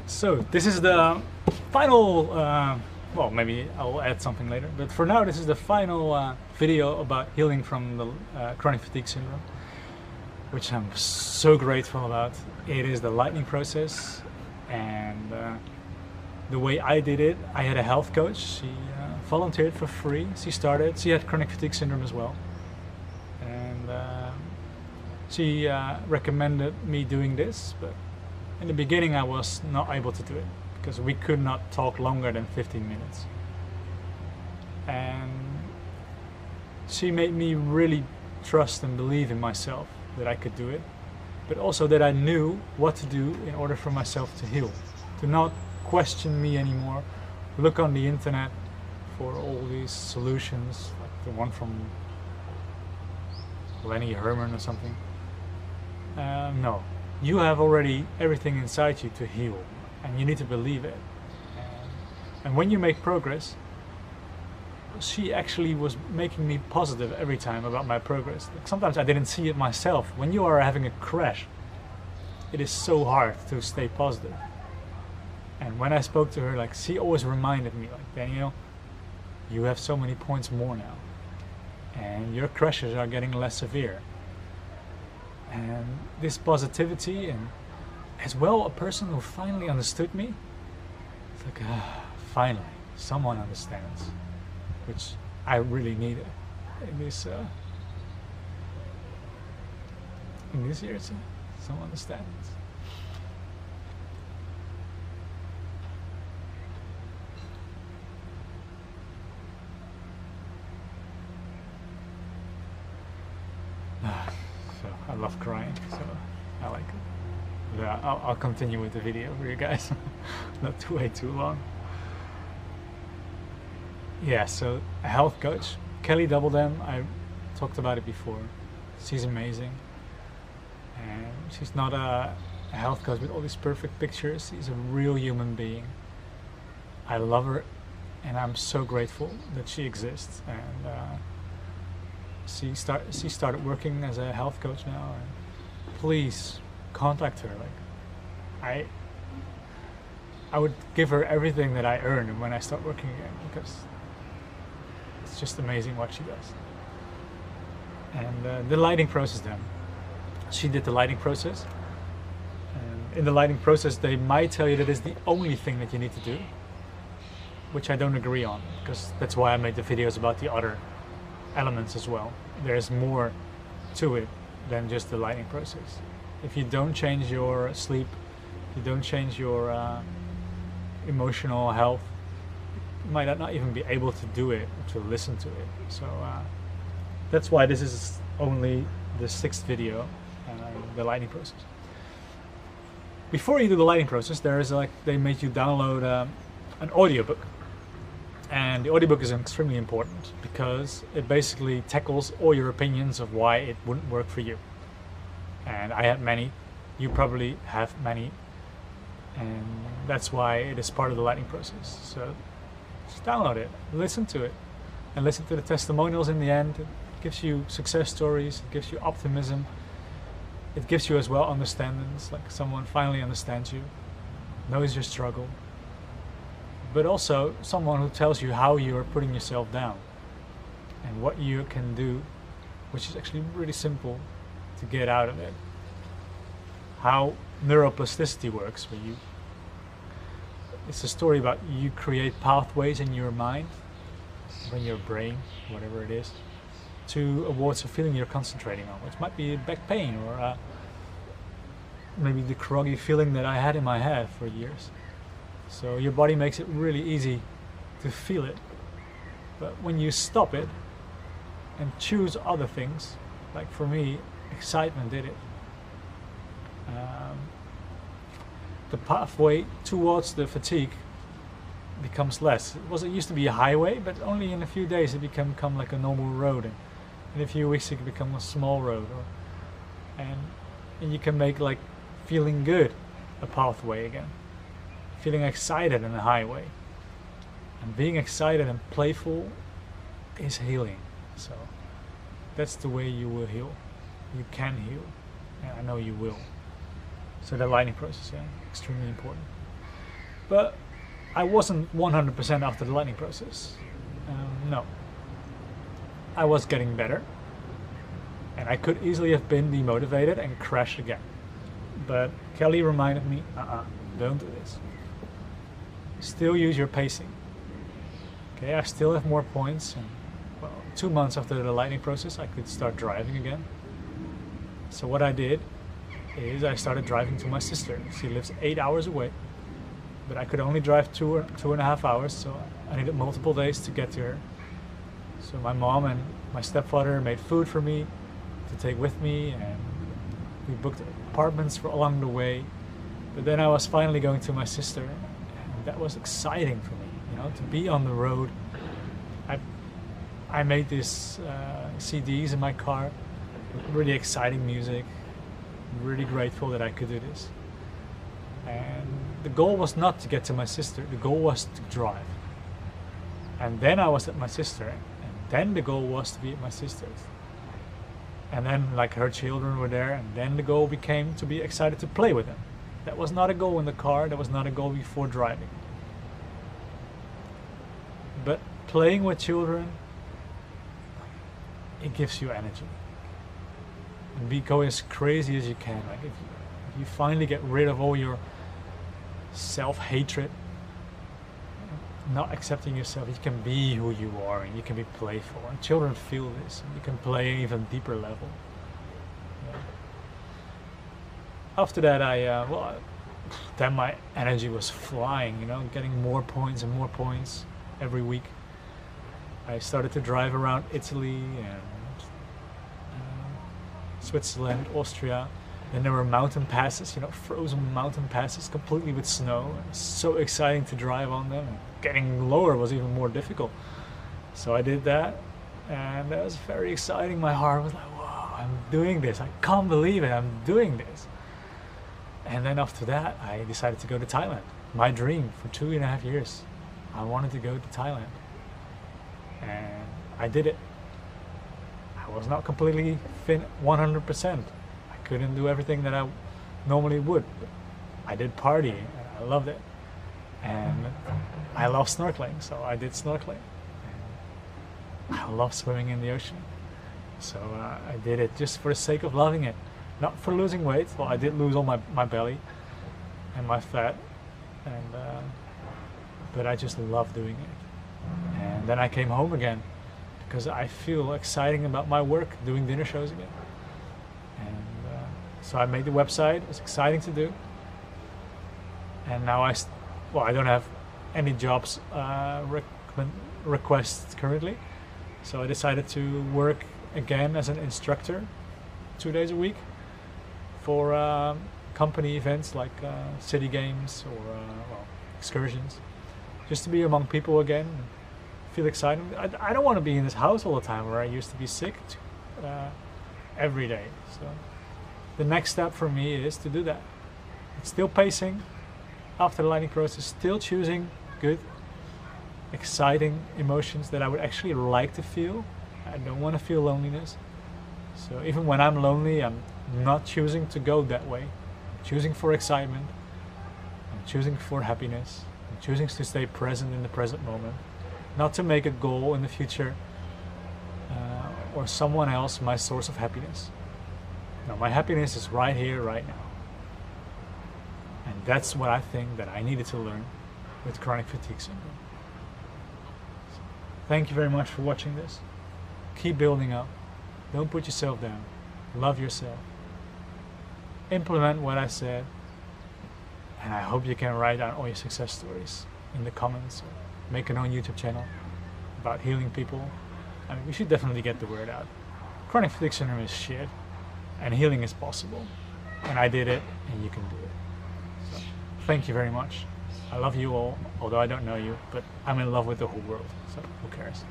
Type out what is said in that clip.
So this is the final, well, maybe I'll add something later, but for now this is the final video about healing from the chronic fatigue syndrome, which I'm so grateful about. It is the lightning process, and the way I did it, I had a health coach. She volunteered for free. She had chronic fatigue syndrome as well, and she recommended me doing this, but in the beginning I was not able to do it because we could not talk longer than 15 minutes. And she made me really trust and believe in myself that I could do it, but also that I knew what to do in order for myself to heal, to not question me anymore, look on the internet for all these solutions, like the one from Lenny Herman or something. No, you have already everything inside you to heal, and you need to believe it. And when you make progress, she actually was making me positive every time about my progress. Like sometimes I didn't see it myself. When you are having a crash, it is so hard to stay positive. And when I spoke to her, like, she always reminded me, like, Daniel, you have so many points more now, and your crashes are getting less severe. And this positivity, and as well a person who finally understood me, it's like, finally someone understands, which I really needed in this year. Someone understands. So I love crying, so I like it. Yeah, I'll continue with the video for you guys, not to wait too long. Yeah, so a health coach, Kelly Doubledam, I talked about it before. She's amazing, and she's not a health coach with all these perfect pictures. She's a real human being. I love her, and I'm so grateful that she exists. And she started working as a health coach now, and please contact her. Like, I would give her everything that I earn when I start working again, because it's just amazing what she does. And the lighting process, then, she did the lighting process, and in the lighting process they might tell you that it's the only thing that you need to do, which I don't agree on, because that's why I made the videos about the other elements as well. There's more to it than just the lighting process. If you don't change your sleep, if you don't change your emotional health, you might not even be able to do it, to listen to it. So that's why this is only the 6th video, the lighting process. Before you do the lighting process, there is they make you download an audiobook. And the audiobook is extremely important because it basically tackles all your opinions of why it wouldn't work for you. And I had many, you probably have many, and that's why it is part of the lighting process. So just download it, listen to it, and listen to the testimonials in the end. It gives you success stories, it gives you optimism, it gives you as well understandings, like someone finally understands you, knows your struggle, but also someone who tells you how you are putting yourself down and what you can do, which is actually really simple to get out of it. How neuroplasticity works for you. It's a story about you create pathways in your mind, or in your brain, whatever it is, towards a feeling you're concentrating on, which might be back pain, or maybe the groggy feeling that I had in my head for years. So your body makes it really easy to feel it, but when you stop it and choose other things, like for me, excitement did it. The pathway towards the fatigue becomes less. It used to be a highway, but only in a few days it become like a normal road, and in a few weeks it can become a small road, and you can make like feeling good a pathway again. Feeling excited in a highway, and being excited and playful is healing. So that's the way you will heal. You can heal, and I know you will. So the lighting process, yeah, extremely important. But I wasn't 100% after the lightning process. No. I was getting better, and I could easily have been demotivated and crashed again. But Kelly reminded me, don't do this. Still use your pacing. Okay, I still have more points, and well, 2 months after the lightning process, I could start driving again. So what I did is I started driving to my sister. She lives 8 hours away, but I could only drive 2.5 hours, so I needed multiple days to get to her. So my mom and my stepfather made food for me to take with me, and we booked apartments for along the way. But then I was finally going to my sister, and that was exciting for me, you know, to be on the road. I made these CDs in my car with really exciting music. I'm really grateful that I could do this. And the goal was not to get to my sister, the goal was to drive. And then I was at my sister, and then the goal was to be at my sister's. And then like her children were there, and then the goal became to be excited to play with them. That was not a goal in the car, that was not a goal before driving. But playing with children, it gives you energy. And be going as crazy as you can. Like if you finally get rid of all your self-hatred, not accepting yourself, you can be who you are and you can be playful. And children feel this, and you can play at an even deeper level. Yeah. After that, then my energy was flying, you know, getting more points and more points every week. I started to drive around Italy and Switzerland, Austria. Then there were mountain passes, you know, frozen mountain passes completely with snow. It was so exciting to drive on them. Getting lower was even more difficult. So I did that, and that was very exciting. My heart was like, wow, I'm doing this. I can't believe it, I'm doing this. And then after that, I decided to go to Thailand. My dream for 2.5 years. I wanted to go to Thailand. And I did it. I was not completely fit 100%. I couldn't do everything that I normally would. But I did party, and I loved it. And I love snorkeling, so I did snorkeling. And I love swimming in the ocean. So I did it just for the sake of loving it. Not for losing weight. Well, I did lose all my belly and my fat. But I just love doing it. And then I came home again because I feel exciting about my work, doing dinner shows again. And so I made the website. It was exciting to do. And now I don't have any jobs requests currently. So I decided to work again as an instructor 2 days a week for company events like city games or excursions. Just to be among people again, and feel excited. I don't want to be in this house all the time where I used to be sick every day. So the next step for me is to do that. It's still pacing after the lightning process, still choosing good, exciting emotions that I would actually like to feel. I don't want to feel loneliness. So even when I'm lonely, I'm not choosing to go that way. I'm choosing for excitement. I'm choosing for happiness. I'm choosing to stay present in the present moment, not to make a goal in the future or someone else my source of happiness. No, my happiness is right here, right now. And that's what I think that I needed to learn with chronic fatigue syndrome. So, thank you very much for watching this. Keep building up. Don't put yourself down. Love yourself. Implement what I said. And I hope you can write down all your success stories in the comments or make an own YouTube channel about healing people. I mean, we should definitely get the word out. Chronic fatigue syndrome is shit, and healing is possible. And I did it, and you can do it. So, thank you very much. I love you all, although I don't know you, but I'm in love with the whole world, so who cares?